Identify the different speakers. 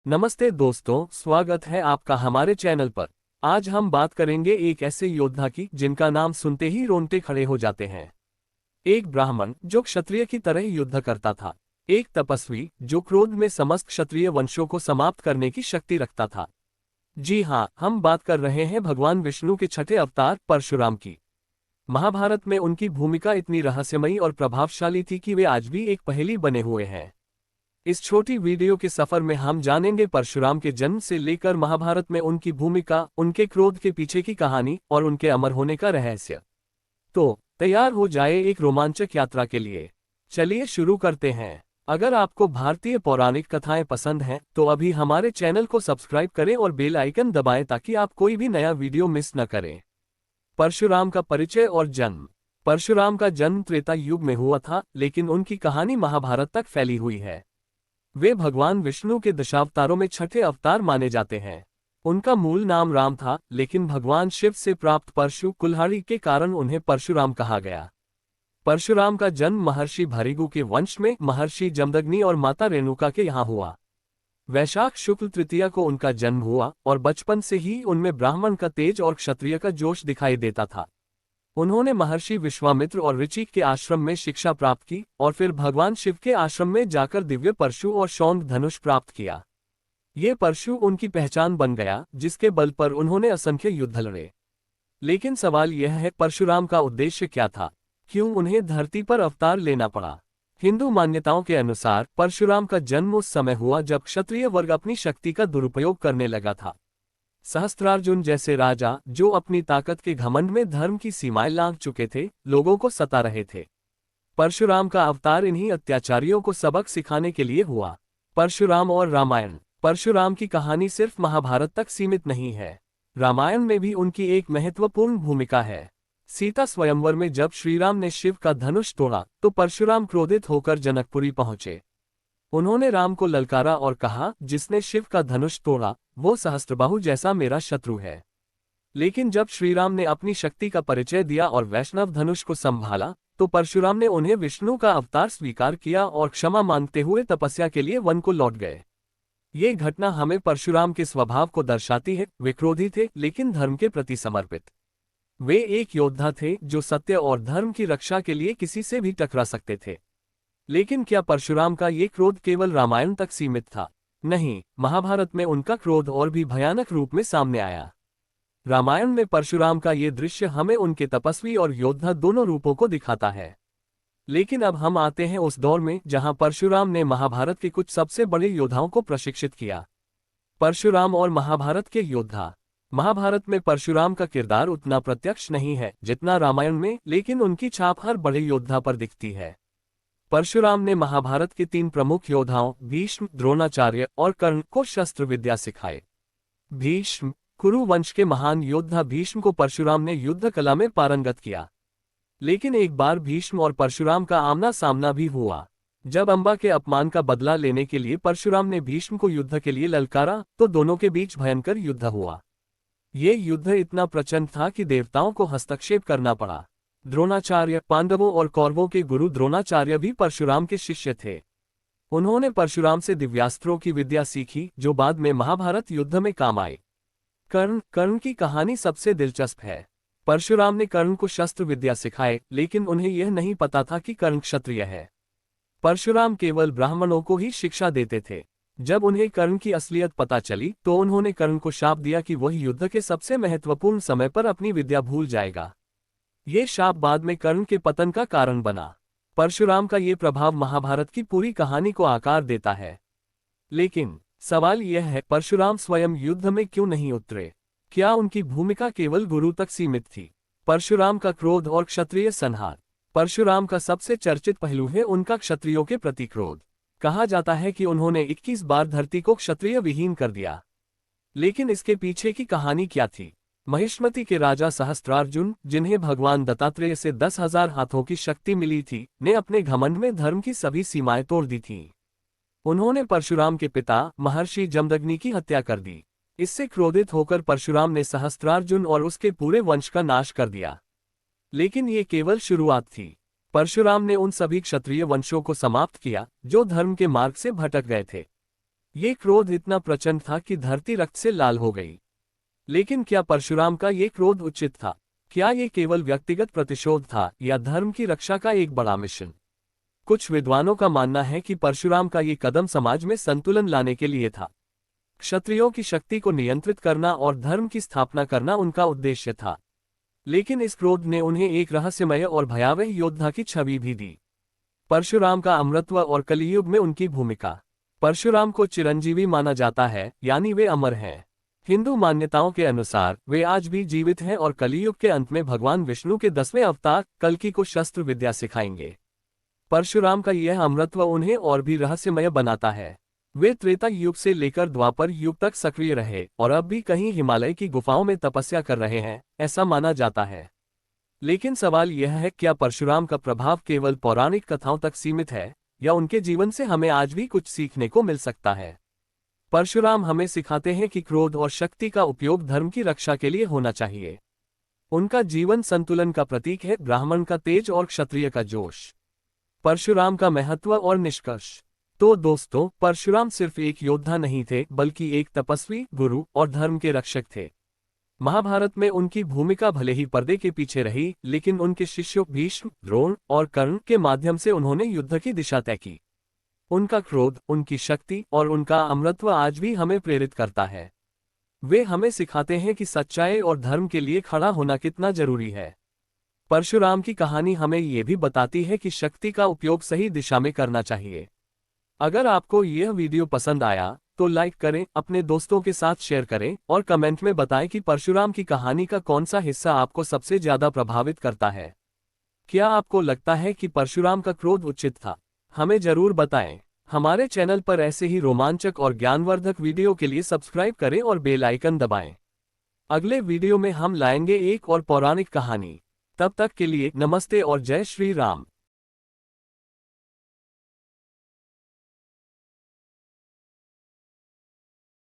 Speaker 1: नमस्ते दोस्तों, स्वागत है आपका हमारे चैनल पर। आज हम बात करेंगे एक ऐसे योद्धा की जिनका नाम सुनते ही रोंगटे खड़े हो जाते हैं। एक ब्राह्मण जो क्षत्रिय की तरह युद्ध करता था। एक तपस्वी जो क्रोध में समस्त क्षत्रिय वंशों को समाप्त करने की शक्ति रखता था। जी हाँ, हम बात कर रहे हैं भगवान विष्णु के छठे अवतार परशुराम की। महाभारत में उनकी भूमिका इतनी रहस्यमयी और प्रभावशाली थी कि वे आज भी एक पहेली बने हुए हैं। इस छोटी वीडियो के सफर में हम जानेंगे परशुराम के जन्म से लेकर महाभारत में उनकी भूमिका, उनके क्रोध के पीछे की कहानी और उनके अमर होने का रहस्य। तो तैयार हो जाए एक रोमांचक यात्रा के लिए। चलिए शुरू करते हैं। अगर आपको भारतीय पौराणिक कथाएं पसंद हैं तो अभी हमारे चैनल को सब्सक्राइब करें और बेल आइकन दबाएं ताकि आप कोई भी नया वीडियो मिस न करें। परशुराम का परिचय और जन्म। परशुराम का जन्म त्रेता युग में हुआ था, लेकिन उनकी कहानी महाभारत तक फैली हुई है। वे भगवान विष्णु के दशावतारों में छठे अवतार माने जाते हैं। उनका मूल नाम राम था, लेकिन भगवान शिव से प्राप्त परशु कुल्हाड़ी के कारण उन्हें परशुराम कहा गया। परशुराम का जन्म महर्षि भृगु के वंश में महर्षि जमदग्नि और माता रेणुका के यहाँ हुआ। वैशाख शुक्ल तृतीया को उनका जन्म हुआ और बचपन से ही उनमें ब्राह्मण का तेज और क्षत्रिय का जोश दिखाई देता था। उन्होंने महर्षि विश्वामित्र और ऋचिक के आश्रम में शिक्षा प्राप्त की और फिर भगवान शिव के आश्रम में जाकर दिव्य परशु और शौंड धनुष प्राप्त किया। ये परशु उनकी पहचान बन गया, जिसके बल पर उन्होंने असंख्य युद्ध लड़े। लेकिन सवाल यह है, परशुराम का उद्देश्य क्या था? क्यों उन्हें धरती पर अवतार लेना पड़ा? हिंदू मान्यताओं के अनुसार परशुराम का जन्म उस समय हुआ जब क्षत्रिय वर्ग अपनी शक्ति का दुरुपयोग करने लगा था। सहस्त्रार्जुन जैसे राजा, जो अपनी ताकत के घमंड में धर्म की सीमाएं लांघ चुके थे, लोगों को सता रहे थे। परशुराम का अवतार इन्हीं अत्याचारियों को सबक सिखाने के लिए हुआ। परशुराम और रामायण। परशुराम की कहानी सिर्फ महाभारत तक सीमित नहीं है। रामायण में भी उनकी एक महत्वपूर्ण भूमिका है। सीता स्वयंवर में जब श्रीराम ने शिव का धनुष तोड़ा तो परशुराम क्रोधित होकर जनकपुरी पहुंचे। उन्होंने राम को ललकारा और कहा, जिसने शिव का धनुष तोड़ा वो सहस्त्रबाहु जैसा मेरा शत्रु है। लेकिन जब श्रीराम ने अपनी शक्ति का परिचय दिया और वैष्णव धनुष को संभाला तो परशुराम ने उन्हें विष्णु का अवतार स्वीकार किया और क्षमा मांगते हुए तपस्या के लिए वन को लौट गए। ये घटना हमें परशुराम के स्वभाव को दर्शाती है। वे क्रोधी थे, लेकिन धर्म के प्रति समर्पित। वे एक योद्धा थे जो सत्य और धर्म की रक्षा के लिए किसी से भी टकरा सकते थे। लेकिन क्या परशुराम का ये क्रोध केवल रामायण तक सीमित था? नहीं, महाभारत में उनका क्रोध और भी भयानक रूप में सामने आया। रामायण में परशुराम का ये दृश्य हमें उनके तपस्वी और योद्धा दोनों रूपों को दिखाता है। लेकिन अब हम आते हैं उस दौर में जहां परशुराम ने महाभारत के कुछ सबसे बड़े योद्धाओं को प्रशिक्षित किया। परशुराम और महाभारत के योद्धा। महाभारत में परशुराम का किरदार उतना प्रत्यक्ष नहीं है जितना रामायण में, लेकिन उनकी छाप हर बड़े योद्धा पर दिखती है। परशुराम ने महाभारत के 3 प्रमुख योद्धाओं भीष्म, द्रोणाचार्य और कर्ण को शस्त्र विद्या सिखाई। भीष्म। कुरु वंश के महान योद्धा भीष्म को परशुराम ने युद्ध कला में पारंगत किया। लेकिन एक बार भीष्म और परशुराम का आमना सामना भी हुआ। जब अंबा के अपमान का बदला लेने के लिए परशुराम ने भीष्म को युद्ध के लिए ललकारा तो दोनों के बीच भयंकर युद्ध हुआ। ये युद्ध इतना प्रचंड था कि देवताओं को हस्तक्षेप करना पड़ा। द्रोणाचार्य, पांडवों और कौरवों के गुरु द्रोणाचार्य भी परशुराम के शिष्य थे। उन्होंने परशुराम से दिव्यास्त्रों की विद्या सीखी जो बाद में महाभारत युद्ध में काम आई। कर्ण की कहानी सबसे दिलचस्प है। परशुराम ने कर्ण को शस्त्र विद्या सिखाए, लेकिन उन्हें यह नहीं पता था कि कर्ण क्षत्रिय है। परशुराम केवल ब्राह्मणों को ही शिक्षा देते थे। जब उन्हें कर्ण की असलियत पता चली तो उन्होंने कर्ण को शाप दिया कि वह युद्ध के सबसे महत्वपूर्ण समय पर अपनी विद्या भूल जाएगा। ये शाप बाद में कर्ण के पतन का कारण बना। परशुराम का ये प्रभाव महाभारत की पूरी कहानी को आकार देता है। लेकिन सवाल यह है, परशुराम स्वयं युद्ध में क्यों नहीं उतरे? क्या उनकी भूमिका केवल गुरु तक सीमित थी? परशुराम का क्रोध और क्षत्रिय संहार। परशुराम का सबसे चर्चित पहलू है उनका क्षत्रियों के प्रति क्रोध। कहा जाता है कि उन्होंने 21 बार धरती को क्षत्रिय विहीन कर दिया। लेकिन इसके पीछे की कहानी क्या थी? महिष्मति के राजा सहस्त्रार्जुन, जिन्हें भगवान दत्तात्रेय से 10,000 हाथों की शक्ति मिली थी, ने अपने घमंड में धर्म की सभी सीमाएं तोड़ दी थीं। उन्होंने परशुराम के पिता महर्षि जमदग्नि की हत्या कर दी। इससे क्रोधित होकर परशुराम ने सहस्त्रार्जुन और उसके पूरे वंश का नाश कर दिया। लेकिन ये केवल शुरुआत थी। परशुराम ने उन सभी क्षत्रिय वंशों को समाप्त किया जो धर्म के मार्ग से भटक गए थे। ये क्रोध इतना प्रचंड था कि धरती रक्त से लाल हो गई। लेकिन क्या परशुराम का ये क्रोध उचित था? क्या ये केवल व्यक्तिगत प्रतिशोध था या धर्म की रक्षा का एक बड़ा मिशन? कुछ विद्वानों का मानना है कि परशुराम का ये कदम समाज में संतुलन लाने के लिए था। क्षत्रियों की शक्ति को नियंत्रित करना और धर्म की स्थापना करना उनका उद्देश्य था। लेकिन इस क्रोध ने उन्हें एक रहस्यमय और भयावह योद्धा की छवि भी दी। परशुराम का अमरत्व और कलियुग में उनकी भूमिका। परशुराम को चिरंजीवी माना जाता है, यानी वे अमर हैं। हिंदू मान्यताओं के अनुसार वे आज भी जीवित हैं और कलियुग के अंत में भगवान विष्णु के 10वें अवतार कल्कि को शस्त्र विद्या सिखाएंगे। परशुराम का यह अमरत्व उन्हें और भी रहस्यमय बनाता है। वे त्रेता युग से लेकर द्वापर युग तक सक्रिय रहे और अब भी कहीं हिमालय की गुफाओं में तपस्या कर रहे हैं, ऐसा माना जाता है। लेकिन सवाल यह है, क्या परशुराम का प्रभाव केवल पौराणिक कथाओं तक सीमित है या उनके जीवन से हमें आज भी कुछ सीखने को मिल सकता है? परशुराम हमें सिखाते हैं कि क्रोध और शक्ति का उपयोग धर्म की रक्षा के लिए होना चाहिए। उनका जीवन संतुलन का प्रतीक है, ब्राह्मण का तेज और क्षत्रिय का जोश। परशुराम का महत्व और निष्कर्ष। तो दोस्तों, परशुराम सिर्फ एक योद्धा नहीं थे, बल्कि एक तपस्वी, गुरु और धर्म के रक्षक थे। महाभारत में उनकी भूमिका भले ही पर्दे के पीछे रही, लेकिन उनके शिष्यों भीष्म, द्रोण और कर्ण के माध्यम से उन्होंने युद्ध की दिशा तय की। उनका क्रोध, उनकी शक्ति और उनका अमरत्व आज भी हमें प्रेरित करता है। वे हमें सिखाते हैं कि सच्चाई और धर्म के लिए खड़ा होना कितना जरूरी है। परशुराम की कहानी हमें ये भी बताती है कि शक्ति का उपयोग सही दिशा में करना चाहिए। अगर आपको यह वीडियो पसंद आया तो लाइक करें, अपने दोस्तों के साथ शेयर करें और कमेंट में बताएं कि परशुराम की कहानी का कौन सा हिस्सा आपको सबसे ज्यादा प्रभावित करता है। क्या आपको लगता है कि परशुराम का क्रोध उचित था? हमें जरूर बताएं। हमारे चैनल पर ऐसे ही रोमांचक और ज्ञानवर्धक वीडियो के लिए सब्सक्राइब करें और बेल आइकन दबाएं। अगले वीडियो में हम लाएंगे एक और पौराणिक कहानी। तब तक के लिए नमस्ते और जय श्री राम।